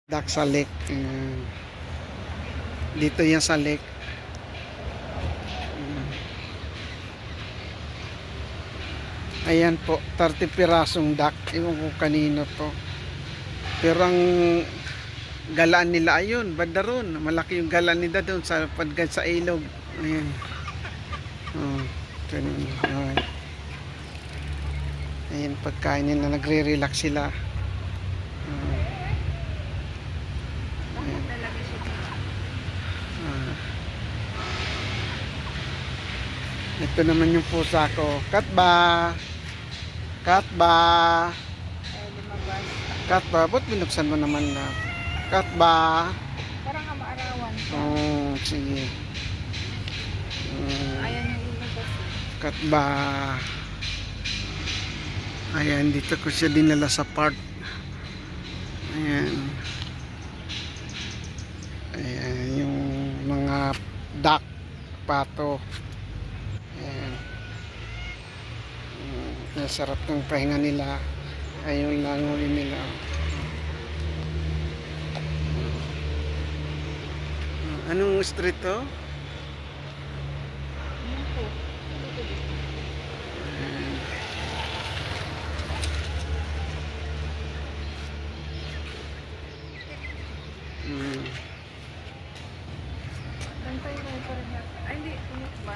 Dak sa lake. Dito yan sa lake. Ayan po, 30 pirasong dak. Ewan ko kanino to. Pero ang galaan nila ayun, banda ron. Malaki yung galaan nila doon sa padgad sa ilog. Ayan. Oh, ganun. Ayan, pagkain nila, nagre-relax sila. Ito naman yung pusa ko. Katba! Katba! Katba, ba't binuksan mo naman na? Katba! Parang amaarawan siya. Oh, sige. Ayan yung ilabas. Katba! Ayan, dito ko siya dinala sa park. Ayan. Ayan, yung mga duck, pato. Ayan. Nasarap ng pahinga nila. Ayun lang uli nila. Anong street to? Ayan po. Bantay kayo pa rin. Ay, hindi. Ulit ba?